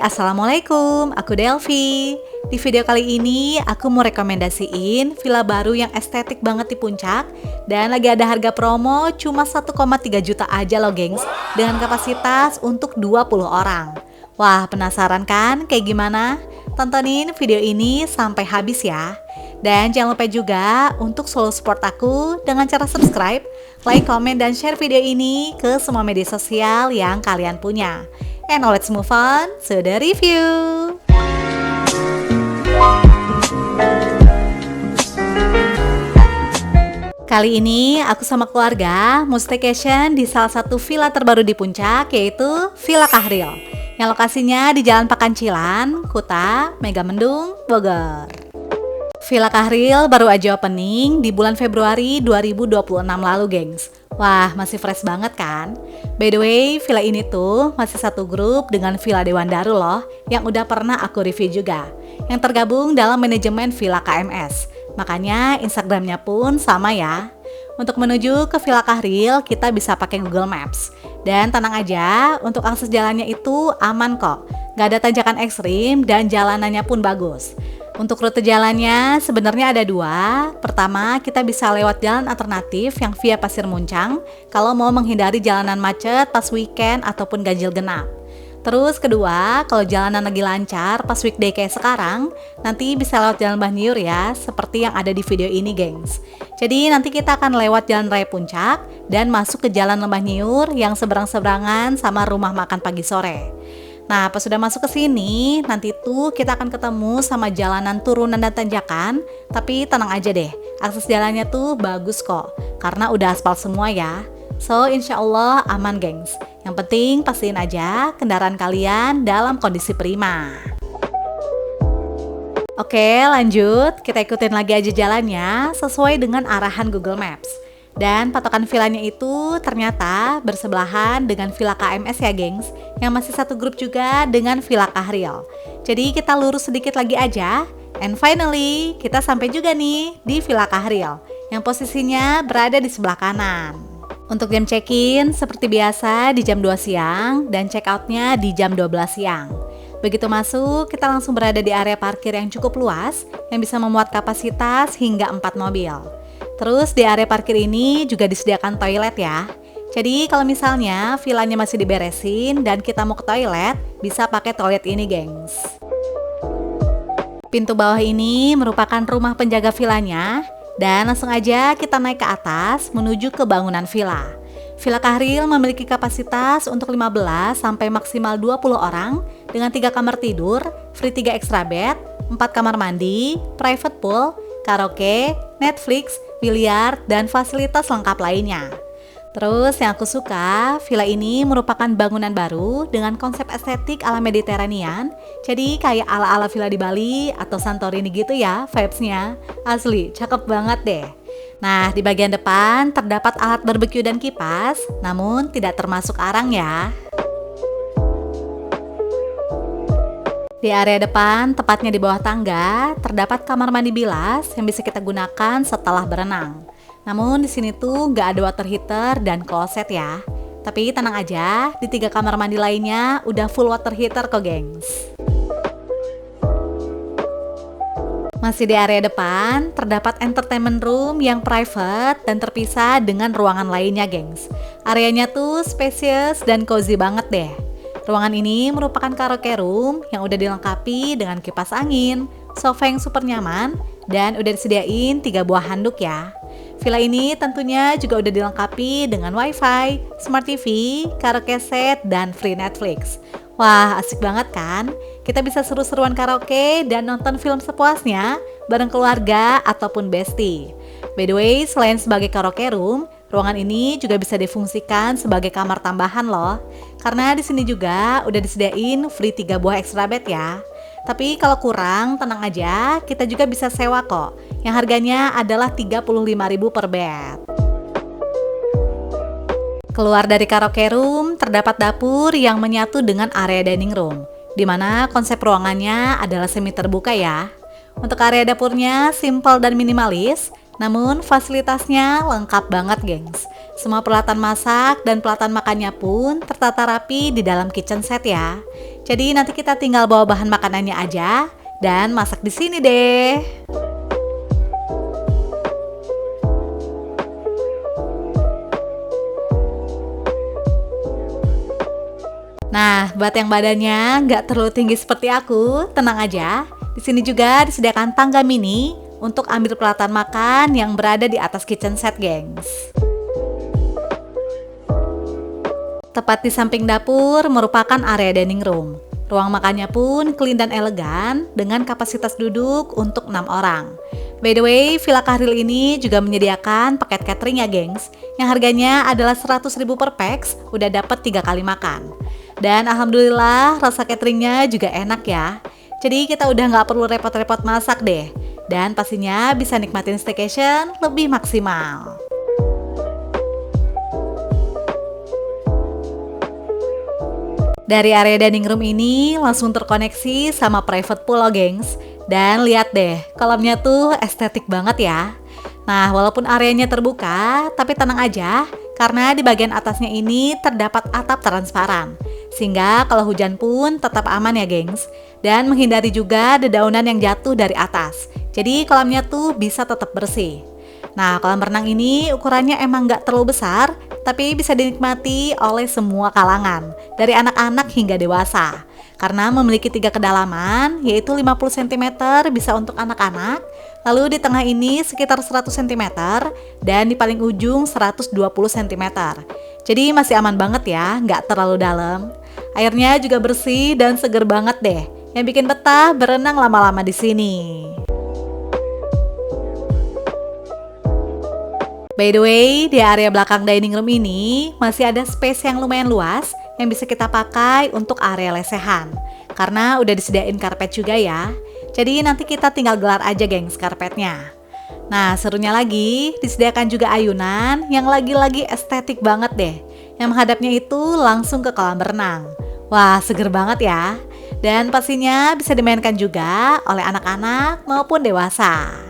Assalamualaikum, aku Delvi. Di video kali ini, aku mau rekomendasiin villa baru yang estetik banget di Puncak dan lagi ada harga promo cuma 1,3 juta aja loh gengs, dengan kapasitas untuk 20 orang. Wah, penasaran kan kayak gimana? Tontonin video ini sampai habis ya. Dan jangan lupa juga untuk selalu support aku dengan cara subscribe, like, komen, dan share video ini ke semua media sosial yang kalian punya. And now let's move on to the review. Kali ini aku sama keluarga mau staycation di salah satu villa terbaru di Puncak, yaitu Villa Kahril, yang lokasinya di Jalan Pakancilan, Kuta, Megamendung, Bogor. Villa Kahril baru aja opening di bulan Februari 2026 lalu gengs. Wah, masih fresh banget kan? By the way, villa ini tuh masih satu grup dengan Villa Dewan Daru loh, yang udah pernah aku review juga, yang tergabung dalam manajemen Villa KMS. Makanya Instagramnya pun sama ya. Untuk menuju ke Villa Kahril, kita bisa pakai Google Maps. Dan tenang aja, untuk akses jalannya itu aman kok. Gak ada tanjakan ekstrim dan jalanannya pun bagus. Untuk rute jalannya sebenarnya ada dua. Pertama, kita bisa lewat jalan alternatif yang via Pasir Muncang kalau mau menghindari jalanan macet pas weekend ataupun ganjil genap. Terus kedua, kalau jalanan lagi lancar pas weekday kayak sekarang, nanti bisa lewat jalan Banyur ya, seperti yang ada di video ini gengs. Jadi nanti kita akan lewat jalan raya Puncak dan masuk ke jalan Lembah Nyur yang seberang-seberangan sama rumah makan pagi sore. Nah, pas sudah masuk ke sini, nanti tuh kita akan ketemu sama jalanan turunan dan tanjakan, tapi tenang aja deh, akses jalannya tuh bagus kok, karena udah aspal semua ya. So, insya Allah aman gengs. Yang penting pastiin aja kendaraan kalian dalam kondisi prima. Oke, lanjut, kita ikutin lagi aja jalannya sesuai dengan arahan Google Maps. Dan patokan villanya itu ternyata bersebelahan dengan Villa KMS ya gengs, yang masih satu grup juga dengan Villa Kahril. Jadi kita lurus sedikit lagi aja. And finally, kita sampai juga nih di Villa Kahril, yang posisinya berada di sebelah kanan. Untuk jam check-in seperti biasa di jam 2 siang dan check-outnya di jam 12 siang. Begitu masuk, kita langsung berada di area parkir yang cukup luas yang bisa memuat kapasitas hingga 4 mobil. Terus di area parkir ini juga disediakan toilet ya. Jadi kalau misalnya villanya masih diberesin dan kita mau ke toilet, bisa pakai toilet ini gengs. Pintu bawah ini merupakan rumah penjaga villanya. Dan langsung aja kita naik ke atas menuju ke bangunan villa. Villa Kahril memiliki kapasitas untuk 15 sampai maksimal 20 orang dengan 3 kamar tidur, free 3 extra bed, 4 kamar mandi, private pool, karaoke, Netflix, biliar, dan fasilitas lengkap lainnya. Terus yang aku suka, villa ini merupakan bangunan baru dengan konsep estetik ala Mediterranean. Jadi kayak ala-ala villa di Bali atau Santorini gitu ya vibes-nya. Asli, cakep banget deh. Nah, di bagian depan terdapat alat barbeque dan kipas, namun tidak termasuk arang ya. Di area depan, tepatnya di bawah tangga, terdapat kamar mandi bilas yang bisa kita gunakan setelah berenang. Namun di sini tuh nggak ada water heater dan kloset ya. Tapi tenang aja, di 3 kamar mandi lainnya udah full water heater kok gengs. Masih di area depan, terdapat entertainment room yang private dan terpisah dengan ruangan lainnya gengs. Areanya tuh spacious dan cozy banget deh. Ruangan ini merupakan karaoke room yang udah dilengkapi dengan kipas angin, sofa yang super nyaman, dan udah disediain 3 buah handuk ya. Villa ini tentunya juga udah dilengkapi dengan wifi, smart TV, karaoke set, dan free Netflix. Wah, asik banget kan? Kita bisa seru-seruan karaoke dan nonton film sepuasnya bareng keluarga ataupun bestie. By the way, selain sebagai karaoke room, ruangan ini juga bisa difungsikan sebagai kamar tambahan loh. Karena di sini juga udah disediain free 3 buah extra bed ya. Tapi kalau kurang, tenang aja, kita juga bisa sewa kok, yang harganya adalah 35.000 per bed. Keluar dari karaoke room, terdapat dapur yang menyatu dengan area dining room, di mana konsep ruangannya adalah semi terbuka ya. Untuk area dapurnya simple dan minimalis, namun fasilitasnya lengkap banget gengs. Semua peralatan masak dan peralatan makannya pun tertata rapi di dalam kitchen set ya. Jadi nanti kita tinggal bawa bahan makanannya aja dan masak di sini deh. Nah, buat yang badannya nggak terlalu tinggi seperti aku, tenang aja. Di sini juga disediakan tangga mini untuk ambil peralatan makan yang berada di atas kitchen set, gengs. Tepat di samping dapur merupakan area dining room. Ruang makannya pun clean dan elegan dengan kapasitas duduk untuk 6 orang. By the way, Villa Kahril ini juga menyediakan paket catering ya, gengs, yang harganya adalah 100.000 per pax, udah dapat 3 kali makan. Dan alhamdulillah rasa cateringnya juga enak ya. Jadi kita udah nggak perlu repot-repot masak deh. Dan pastinya bisa nikmatin staycation lebih maksimal. Dari area dining room ini langsung terkoneksi sama private pool loh, gengs. Dan lihat deh, kolamnya tuh estetik banget ya. Nah, walaupun areanya terbuka, tapi tenang aja karena di bagian atasnya ini terdapat atap transparan. Sehingga kalau hujan pun tetap aman ya, gengs. Dan menghindari juga dedaunan yang jatuh dari atas. Jadi kolamnya tuh bisa tetap bersih. Nah, kolam renang ini ukurannya emang nggak terlalu besar, tapi bisa dinikmati oleh semua kalangan, dari anak-anak hingga dewasa. Karena memiliki 3 kedalaman, yaitu 50 cm bisa untuk anak-anak, lalu di tengah ini sekitar 100 cm, dan di paling ujung 120 cm. Jadi masih aman banget ya, nggak terlalu dalam. Airnya juga bersih dan seger banget deh, yang bikin betah berenang lama-lama di sini. By the way, di area belakang dining room ini masih ada space yang lumayan luas yang bisa kita pakai untuk area lesehan. Karena udah disediain karpet juga ya. Jadi nanti kita tinggal gelar aja, gengs, karpetnya. Nah, serunya lagi, disediakan juga ayunan yang lagi-lagi estetik banget deh. Yang menghadapnya itu langsung ke kolam renang. Wah, seger banget ya. Dan pastinya bisa dimainkan juga oleh anak-anak maupun dewasa.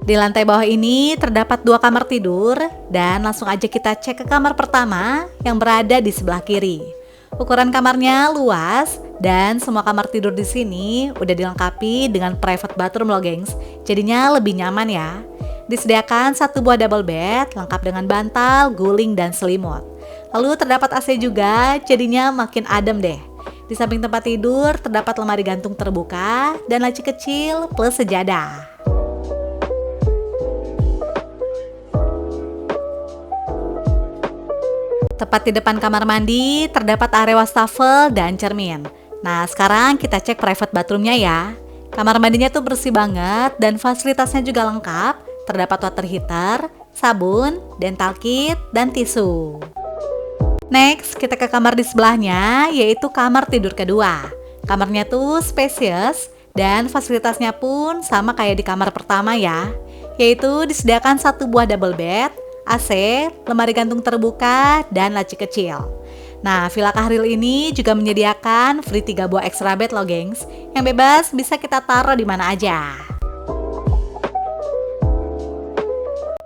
Di lantai bawah ini terdapat 2 kamar tidur dan langsung aja kita cek ke kamar pertama yang berada di sebelah kiri. Ukuran kamarnya luas dan semua kamar tidur di sini udah dilengkapi dengan private bathroom loh, gengs. Jadinya lebih nyaman ya. Disediakan 1 buah double bed lengkap dengan bantal, guling dan selimut. Lalu terdapat AC juga, jadinya makin adem deh. Di samping tempat tidur terdapat lemari gantung terbuka dan laci kecil plus sejadah. Tepat di depan kamar mandi terdapat area wastafel dan cermin. Nah, sekarang kita cek private bathroomnya ya. Kamar mandinya tuh bersih banget dan fasilitasnya juga lengkap. Terdapat water heater, sabun, dental kit, dan tisu. Next, kita ke kamar di sebelahnya, yaitu kamar tidur kedua. Kamarnya tuh spacious dan fasilitasnya pun sama kayak di kamar pertama ya. Yaitu disediakan 1 buah double bed, AC, lemari gantung terbuka, dan laci kecil. Nah, Villa Kahril ini juga menyediakan free 3 buah extra bed loh, gengs, yang bebas bisa kita taruh di mana aja.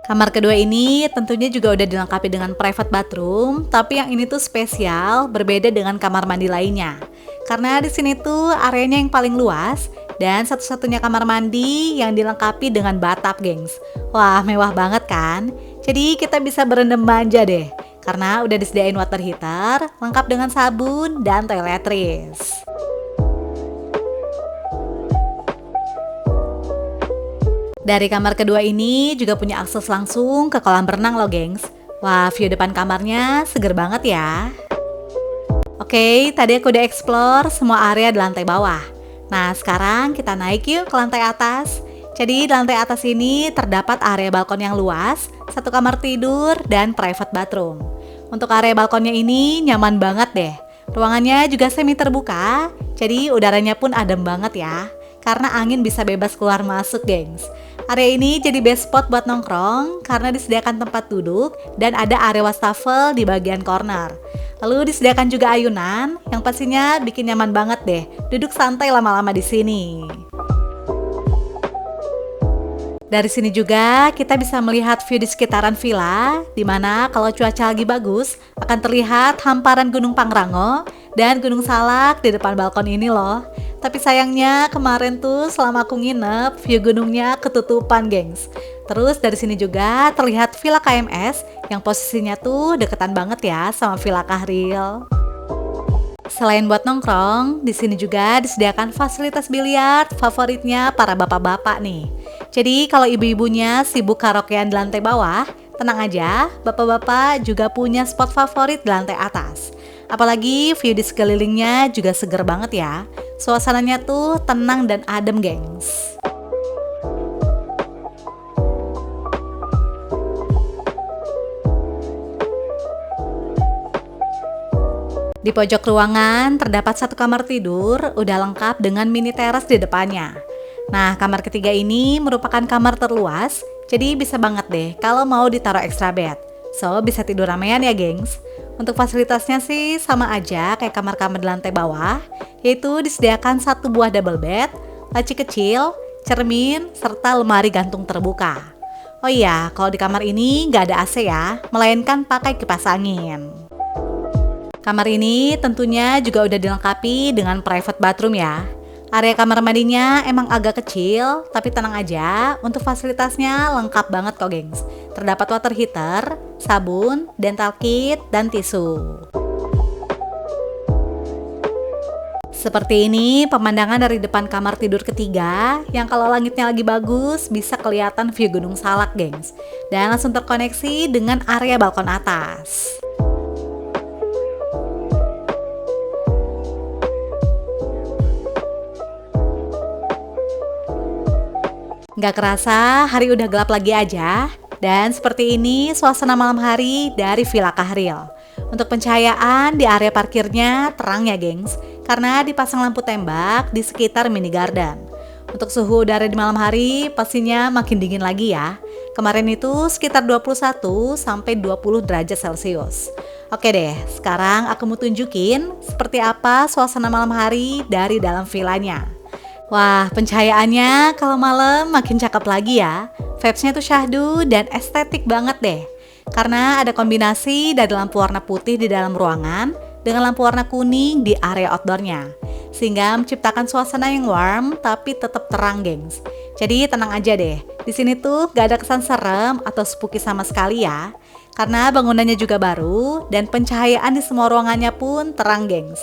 Kamar kedua ini tentunya juga udah dilengkapi dengan private bathroom, tapi yang ini tuh spesial, berbeda dengan kamar mandi lainnya. Karena di sini tuh areanya yang paling luas dan satu-satunya kamar mandi yang dilengkapi dengan bathtub, gengs. Wah, mewah banget kan? Jadi kita bisa berendam manja deh, karena udah disediain water heater, lengkap dengan sabun dan toiletries. Dari kamar kedua ini juga punya akses langsung ke kolam renang loh, gengs. Wah, view depan kamarnya seger banget ya. Oke, tadi aku udah explore semua area di lantai bawah. Nah, sekarang kita naik yuk ke lantai atas. Jadi di lantai atas ini terdapat area balkon yang luas, 1 kamar tidur, dan private bathroom. Untuk area balkonnya ini nyaman banget deh. Ruangannya juga semi terbuka, jadi udaranya pun adem banget ya. Karena angin bisa bebas keluar masuk, gengs. Area ini jadi best spot buat nongkrong karena disediakan tempat duduk dan ada area wastafel di bagian corner. Lalu disediakan juga ayunan yang pastinya bikin nyaman banget deh duduk santai lama-lama di sini. Dari sini juga kita bisa melihat view di sekitaran villa, di mana kalau cuaca lagi bagus akan terlihat hamparan Gunung Pangrango dan Gunung Salak di depan balkon ini loh. Tapi sayangnya kemarin tuh selama aku nginep, view gunungnya ketutupan, gengs. Terus dari sini juga terlihat Villa KMS yang posisinya tuh deketan banget ya sama Villa Kahril. Selain buat nongkrong, di sini juga disediakan fasilitas biliar favoritnya para bapak-bapak nih. Jadi kalau ibu-ibunya sibuk karaokean di lantai bawah, tenang aja, bapak-bapak juga punya spot favorit di lantai atas. Apalagi view di sekelilingnya juga seger banget ya. Suasananya tuh tenang dan adem, gengs. Di pojok ruangan terdapat satu kamar tidur, udah lengkap dengan mini teras di depannya. Nah, kamar ketiga ini merupakan kamar terluas, jadi bisa banget deh kalau mau ditaruh extra bed. So, bisa tidur ramean ya, gengs. Untuk fasilitasnya sih sama aja kayak kamar-kamar di lantai bawah, yaitu disediakan satu buah double bed, laci kecil, cermin, serta lemari gantung terbuka. Oh iya, kalau di kamar ini nggak ada AC ya, melainkan pakai kipas angin. Kamar ini tentunya juga udah dilengkapi dengan private bathroom ya. Area kamar mandinya emang agak kecil, tapi tenang aja, untuk fasilitasnya lengkap banget kok, gengs. Terdapat water heater, sabun, dental kit, dan tisu. Seperti ini pemandangan dari depan kamar tidur ketiga, yang kalau langitnya lagi bagus bisa kelihatan view Gunung Salak, gengs. Dan langsung terkoneksi dengan area balkon atas. Gak kerasa hari udah gelap lagi aja. Dan seperti ini suasana malam hari dari Villa Kahril. Untuk pencahayaan di area parkirnya terang ya, gengs, karena dipasang lampu tembak di sekitar mini garden. Untuk suhu udara di malam hari pastinya makin dingin lagi ya. Kemarin itu sekitar 21 sampai 20 derajat Celcius. Oke deh, sekarang aku mau tunjukin seperti apa suasana malam hari dari dalam villanya. Wah, pencahayaannya kalau malam makin cakep lagi ya. Vibes-nya tuh syahdu dan estetik banget deh. Karena ada kombinasi dari lampu warna putih di dalam ruangan dengan lampu warna kuning di area outdoornya. Sehingga menciptakan suasana yang warm tapi tetap terang, gengs. Jadi tenang aja deh. Di sini tuh gak ada kesan serem atau spooky sama sekali ya. Karena bangunannya juga baru dan pencahayaan di semua ruangannya pun terang, gengs.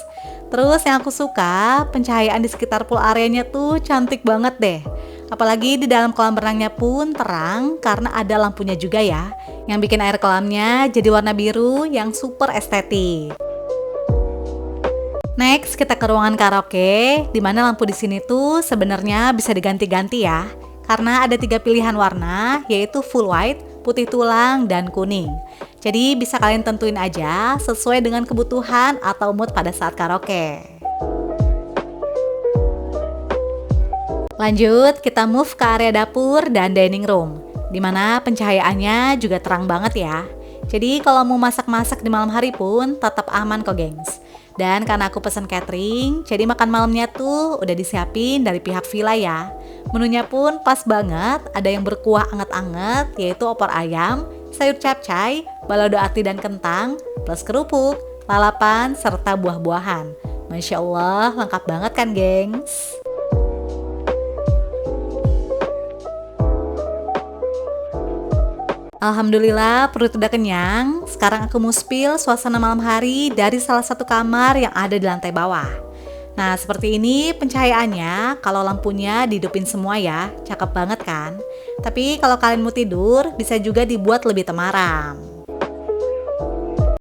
Terus yang aku suka, pencahayaan di sekitar pool areanya tuh cantik banget deh. Apalagi di dalam kolam renangnya pun terang karena ada lampunya juga ya, yang bikin air kolamnya jadi warna biru yang super estetik. Next, kita ke ruangan karaoke, di mana lampu di sini tuh sebenarnya bisa diganti-ganti ya. Karena ada 3 pilihan warna, yaitu full white, putih tulang, dan kuning. Jadi bisa kalian tentuin aja sesuai dengan kebutuhan atau mood pada saat karaoke. Lanjut, kita move ke area dapur dan dining room, dimana pencahayaannya juga terang banget ya. Jadi kalau mau masak-masak di malam hari pun tetap aman kok, gengs. Dan karena aku pesan catering, jadi makan malamnya tuh udah disiapin dari pihak villa ya. Menunya pun pas banget, ada yang berkuah anget-anget, yaitu opor ayam, sayur capcay, balado ati dan kentang, plus kerupuk, lalapan, serta buah-buahan. Masya Allah, lengkap banget kan, gengs? Alhamdulillah perut udah kenyang. Sekarang aku mau spill suasana malam hari dari salah satu kamar yang ada di lantai bawah. Nah, seperti ini pencahayaannya. Kalau lampunya dihidupin semua ya, cakep banget kan? Tapi kalau kalian mau tidur, bisa juga dibuat lebih temaram.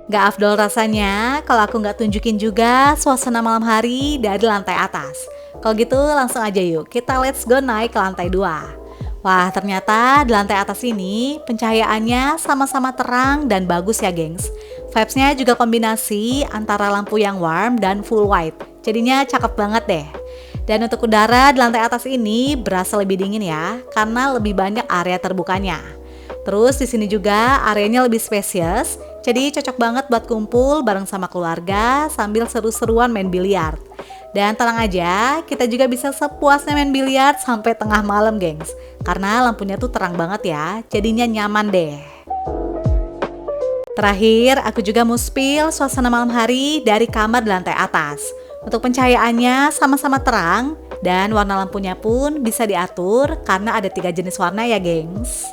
Gak afdol rasanya kalau aku gak tunjukin juga suasana malam hari dari lantai atas. Kalau gitu langsung aja yuk, kita let's go naik ke lantai 2. Wah, ternyata di lantai atas ini pencahayaannya sama-sama terang dan bagus ya, gengs. Vibes-nya juga kombinasi antara lampu yang warm dan full white. Jadinya cakep banget deh. Dan untuk udara di lantai atas ini berasa lebih dingin ya, karena lebih banyak area terbukanya. Terus di sini juga areanya lebih spacious, jadi cocok banget buat kumpul bareng sama keluarga sambil seru-seruan main biliar. Dan tenang aja, kita juga bisa sepuasnya main biliar sampai tengah malam, gengs. Karena lampunya tuh terang banget ya, jadinya nyaman deh. Terakhir, aku juga mau spill suasana malam hari dari kamar di lantai atas. Untuk pencahayaannya sama-sama terang, dan warna lampunya pun bisa diatur karena ada 3 jenis warna ya, gengs.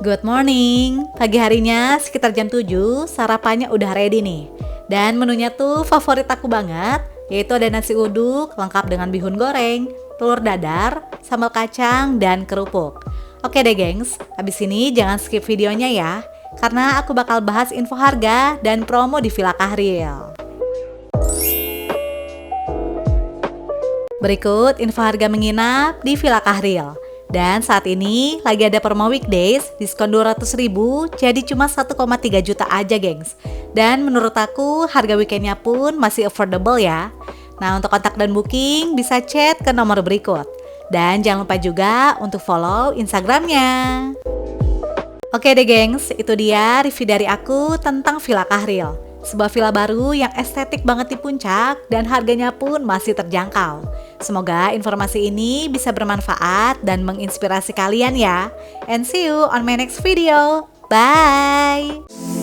Good morning, pagi harinya sekitar jam 7, sarapannya udah ready nih. Dan menunya tuh favorit aku banget, yaitu ada nasi uduk lengkap dengan bihun goreng, telur dadar, sambal kacang, dan kerupuk. Oke deh gengs, habis ini jangan skip videonya ya, karena aku bakal bahas info harga dan promo di Villa Kahril. Berikut info harga menginap di Villa Kahril. Dan saat ini lagi ada promo weekdays, diskon 200.000 jadi cuma 1,3 juta aja gengs. Dan menurut aku harga weekendnya pun masih affordable ya. Nah untuk kontak dan booking bisa chat ke nomor berikut. Dan jangan lupa juga untuk follow Instagramnya. Oke deh gengs, itu dia review dari aku tentang Villa Kahril. Sebuah villa baru yang estetik banget di puncak dan harganya pun masih terjangkau. Semoga informasi ini bisa bermanfaat dan menginspirasi kalian ya. And see you on my next video. Bye!